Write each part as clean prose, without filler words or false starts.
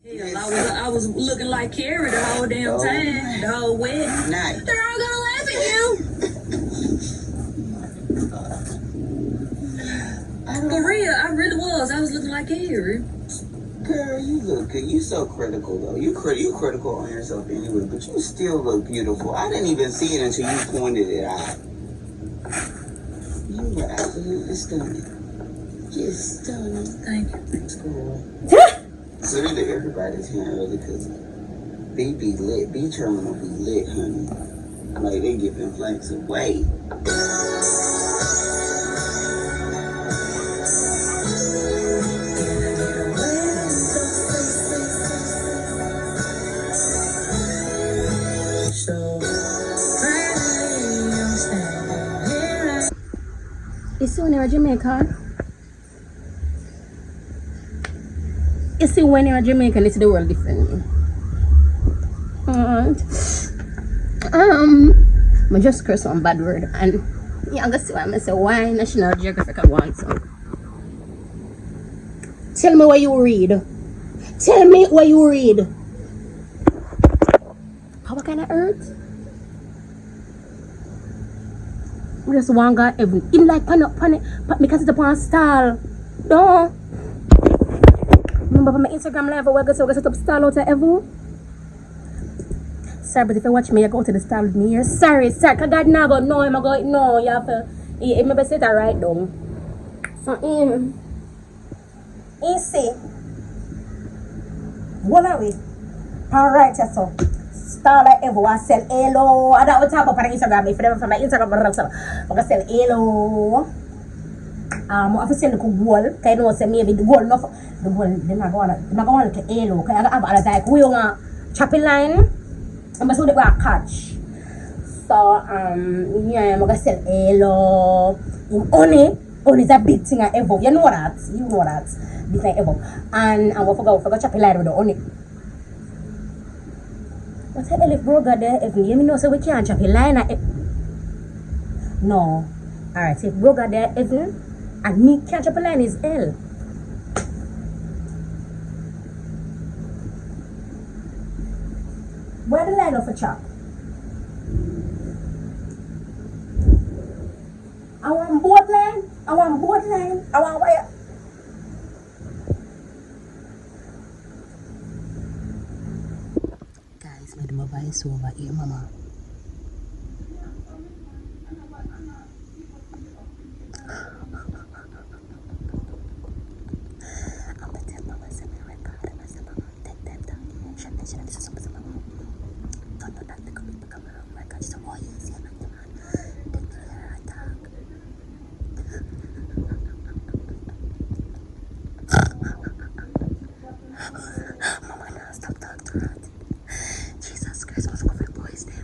Hell, I was looking like Carrie the whole damn time, the whole wedding. Nice. They're all gonna laugh at you. For real, I really was. I was looking like Carrie. Girl, you look good. You so critical though. You critical on yourself anyway, but you still look beautiful. I didn't even see it until you pointed it out. You were absolutely stunning. Just stunning. Thank you. Thanks, girl. So to everybody's here early because B be lit. B terminal be lit, honey. Like they giving flags away. You see when you're in Jamaica? You see when you're in Jamaica, you see the world differently. And I just curse one bad word and you're gonna see why I say why National Geographic I want some. Tell me what you read. Tell me what you read. How what kind of earth? We just want God heaven. Even like pan because it's upon a stall. No. Remember for my Instagram live where I go set up stall out of heaven? Sorry, but if you watch me, you go to the stall with me here. Sorry, cause God now go no, I'm go no, you have to maybe set that right down. So see. What are we? Alright, so stall like ever I sell hello. I don't talk about Instagram. If you never from my Instagram, I'm gonna sell hello. I have to sell the gold. Cause you know say maybe the gold enough. The gold they're not going to hello. Cause I have other like we want chopping line. I'm just going to catch. So yeah, I'm gonna sell hello. Honey is a big thing at ever. You know that. Big thing ever. And I'm gonna forget chopping line with the honey. What the hell if bro got there? If you know so we can't chop a line at no. Alright, so if bro got there Evan and me can't chop a line is L. Where the line of a chop? I want both line. I want wire. Made my voice over here, mama. I'm gonna tell mama some record and I said, mama, take them down here. Shut this is something, mama. Don't know that they could become a record. So, oh, yes, you're not the man. Take the hair attack. Mama, now stop talking to her. Jesus Christ, what's going on, boys, Dave?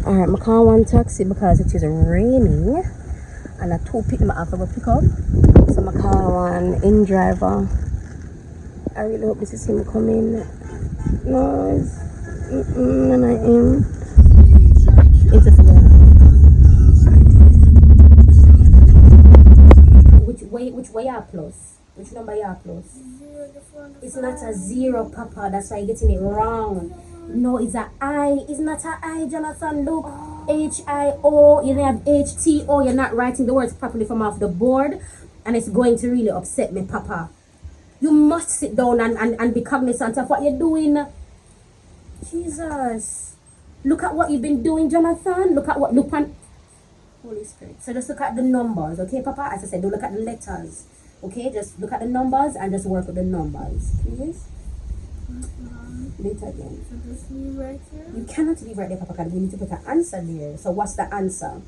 Alright, I call one taxi because it is raining and I two people I have to go pick up. So I call one in driver. I really hope this is him coming. No, it's and I am. It's a which way are close? Which number you are close? It's not a 0, Papa. That's why you're getting it wrong. No, it's a I. It's not a I, Jonathan. Look, H-I-O. You don't have H-T-O. You're not writing the words properly from off the board, and it's going to really upset me, Papa. You must sit down and be cognizant of what you're doing. Jesus. Look at what you've been doing, Jonathan. Look on Holy Spirit. So just look at the numbers, okay, Papa? As I said, don't look at the letters. Okay, just look at the numbers and just work with the numbers, please. Read it again. So just leave right here? You cannot leave right there, Papa, because we need to put an answer there. So what's the answer?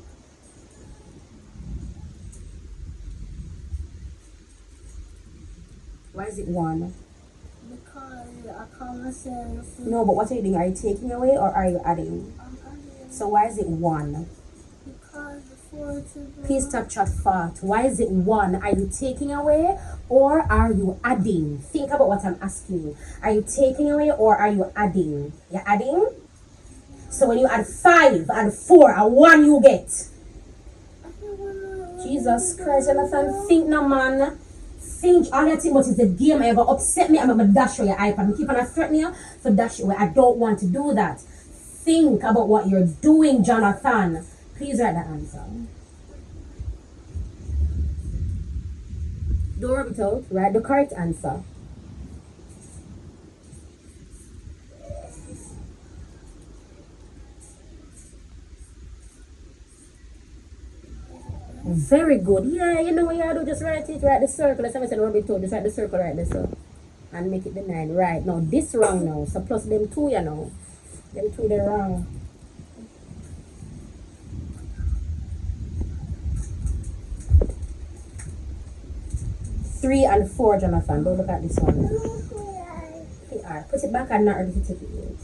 Why is it 1? Because I call myself. No, but what are you doing? Are you taking away or are you adding? I'm adding. So why is it 1? Because the 4 to the Please stop chat fart. Why is it 1? Are you taking away or are you adding? Think about what I'm asking you. Are you taking away or are you adding? You're adding? So when you add 5 and 4 and 1 you get. Jesus Christ, Jonathan, think no man. Think all you think about is the game ever upset me. I'm gonna dash your iPad. I keep on threatening you for dash away. I don't want to do that. Think about what you're doing, Jonathan. Please write the answer. Don't rub it out. Write the correct answer. Very good. Yeah, you know what you do? Just write it. Write the circle. That's how I said rub it out. Just write the circle right there, so. And make it the 9. Right. Now, this wrong now. So, plus them 2, you know. Them 2, they're wrong. Three and 4, Jonathan. Don't look at this one. PR. Put it back and not ready to take it in.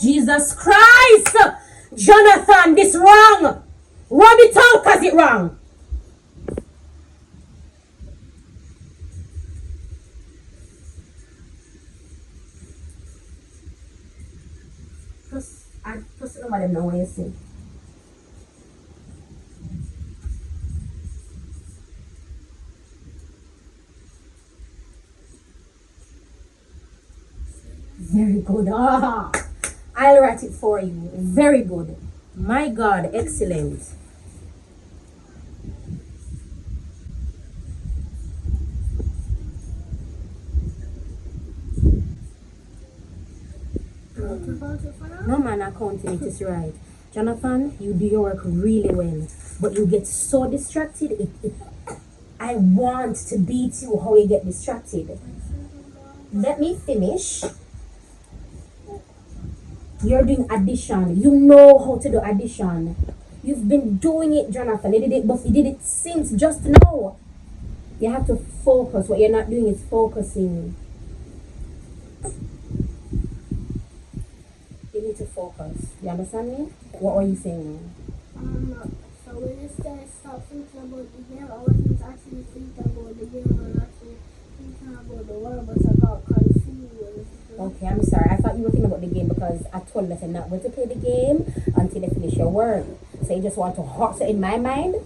Jesus Christ! Jonathan, this wrong! Rub it out cause it wrong. Plus nobody know what you say. Very good. Ah, I'll write it for you. Very good. My God, excellent. No man, accounting it is right. Jonathan, you do your work really well, but you get so distracted. I want to beat you how you get distracted. Let me finish. You're doing addition. You know how to do addition. You've been doing it, Jonathan. You did it since just now. You have to focus. What you're not doing is focusing. You need to focus. You understand me? What were you saying? So when you said stop thinking about the game, I wasn't actually thinking about the game. I was actually thinking about the world, but I got confused. Okay, I'm sorry. I thought you were thinking about the game because I told you that you're not going to play the game until you finish your work. So you just want to hurry. So in my mind,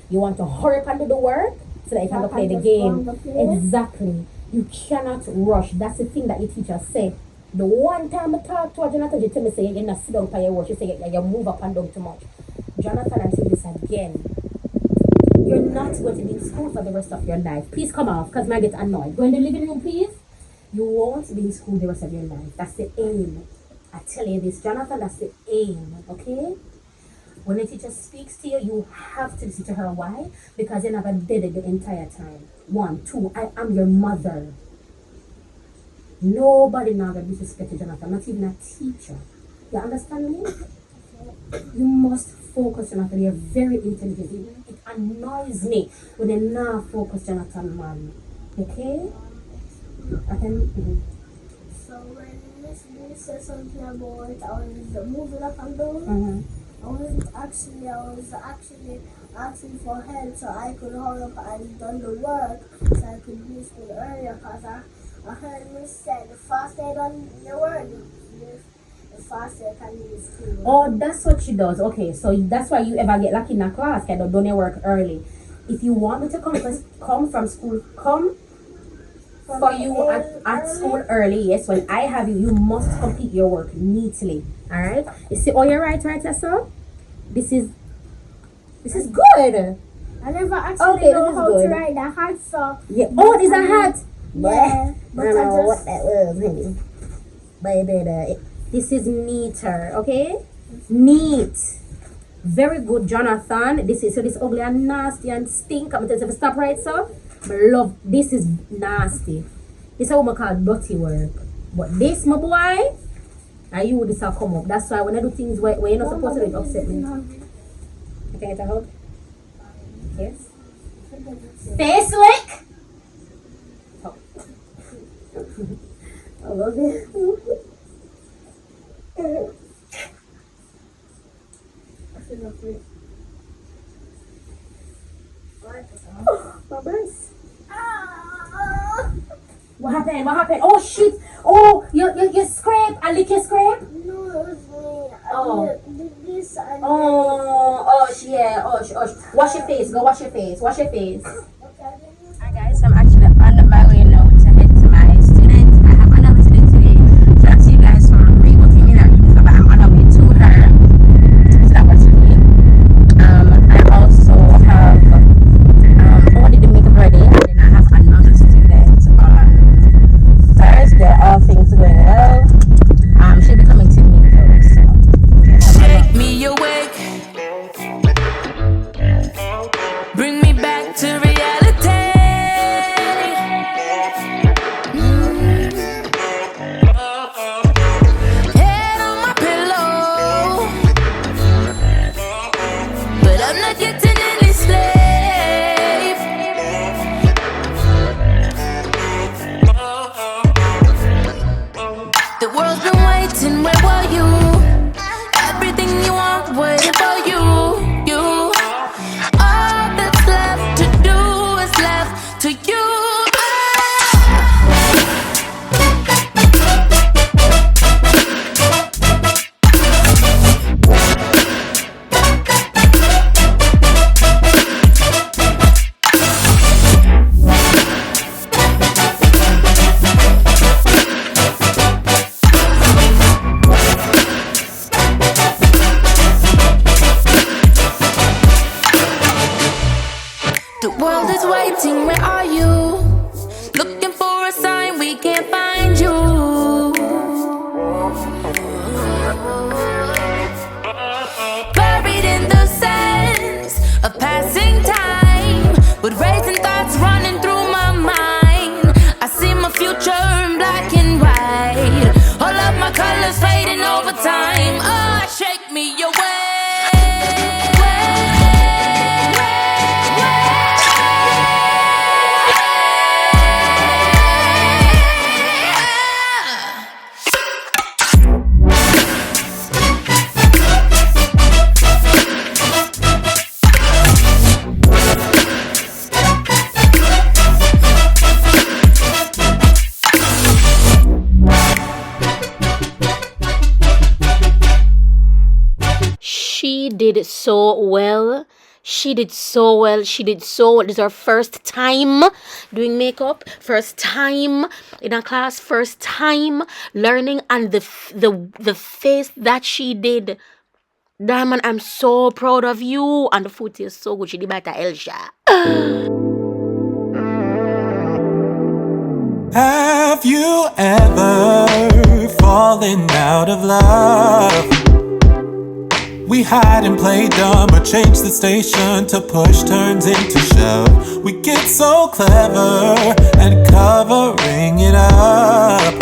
you want to hurry up and do the work so that you can play the game. Exactly. You cannot rush. That's the thing that your teacher said. The one time I talked to her, Jonathan, she told me say you're not sit down for your work. She said you move up and down too much. Jonathan, I'm saying this again. You're not going to be in school for the rest of your life. Please come off because I get annoyed. Go in the living room, please. You won't be in school the rest of your life. That's the aim. I tell you this, Jonathan, that's the aim, okay? When a teacher speaks to you, you have to listen to her. Why? Because you never did it the entire time. 1, 2, I am your mother. Nobody now that disrespected Jonathan, not even a teacher. You understand me? You must focus, Jonathan. You're very intelligent. It annoys me when you not focus, Jonathan, man. Okay? I can. So when Miss B said something about I was moving up and down, I was actually asking for help so I could hurry up and done the work so I could be in school earlier because I heard Miss said the faster you done your work, the faster you can be in school. Oh, that's what she does. Okay, so that's why you ever get lucky in a class, kind of done your work early. If you want me to come from school, come for you at school early. Yes, when I have you, you must complete your work neatly. Alright? You see, oh, you're right, Tessa? This is good. I never actually know how to ride a hat, so... Yeah. Oh, it's a hat. Yeah. But I don't know just... what that was, honey. Baby. This is neater, okay? Neat. Very good, Jonathan. This ugly and nasty and stink. I'm telling you, stop right, so. But love, this is nasty. This is what I call dirty work. But this, my boy, you this will come up. That's why when I do things where you're not supposed to, it upset me. You can get a hug? Yes. Face lick. Oh. I love it. My breast. What happened? Oh shit! Oh, you scrape. I lick your scrape. No, it was me. Oh. I did this and Yeah. Wash your face. Go wash your face. Okay. Hi guys, I'm actually on my way now to head to my student. I have another student today. Shout out to you guys for rebooking me that week, but I'm on my way to her. So that was me. I also have already the makeup ready, and then I have another student on Thursday. All things going well. She'll be coming to me though. So take me awake. Bring me back to reality. Head on my pillow, but I'm not getting any slave. The world's been waiting, where were you? Everything you want, waiting for you. All that's left to do is left to you. The world is waiting, where are you? Looking for a sign, we can't find you. Buried in the sands of passing time, with racing thoughts running through my mind. I see my future in black and white, all of my colors fading over time. Shake me away. She did so well. She did so well. This is her first time doing makeup, first time in a class, first time learning, and the face that she did. Diamond, I'm so proud of you. And the food is so good. She did better, HELLSHIRE. Have you ever fallen out of love? We hide and play dumb or change the station to push turns into shove. We get so clever at covering it up.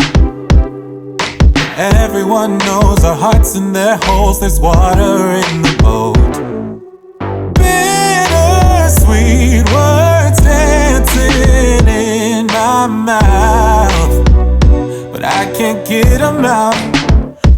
Everyone knows our hearts in their holes. There's water in the boat. Bittersweet words dancing in my mouth, but I can't get them out.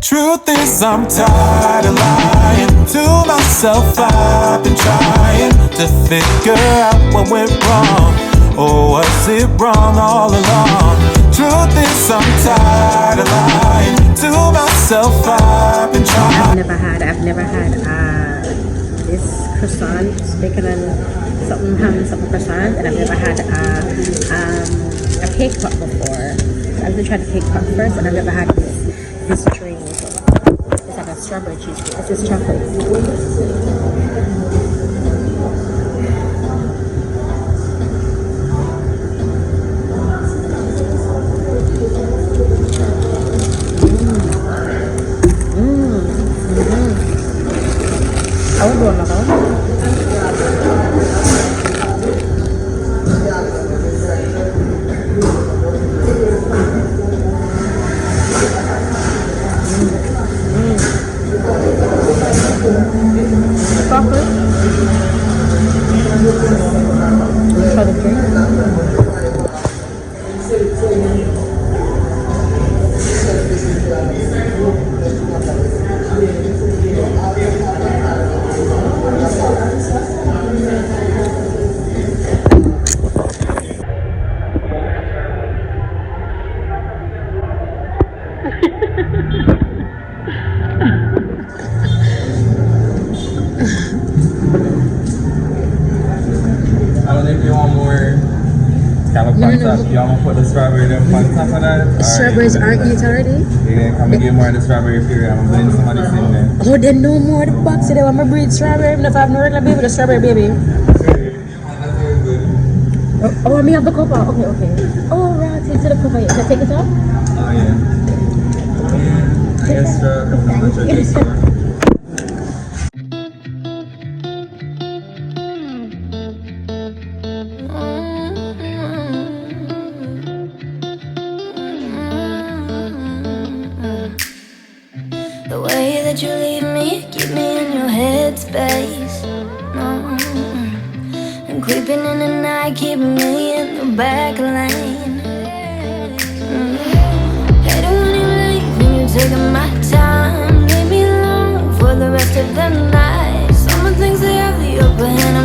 Truth is I'm tired of lying to myself. I've been trying to figure out what went wrong, or was it wrong all along? Truth is I'm tired of lying to myself. I've been trying. I've never had this croissant, bacon and something ham, something croissant, and I've never had a cake pop before. So I'm gonna try the cake pop first, and I've never had this drink. It's like a strawberry cheesecake. It's just chocolate. I would do another one. Chocolate. Try the drink. You want to put the strawberry on top of that? Strawberries aren't eat already? Yeah, come and get more of the strawberry puree. I'm blending some of this in there. Oh, then no more of the box. They want me to breed strawberry. Even if I have no regular baby, the strawberry baby. Oh, I may have the cover. Okay, okay. Oh, right. Into the cover. Can I take it off? Oh, yeah. Extra. The way that you leave me, keep me in your headspace. And creeping in the night, keeping me in the back lane. Hate it when you leave and you're taking my time. Leave me alone for the rest of the night. Someone thinks they have the upper hand.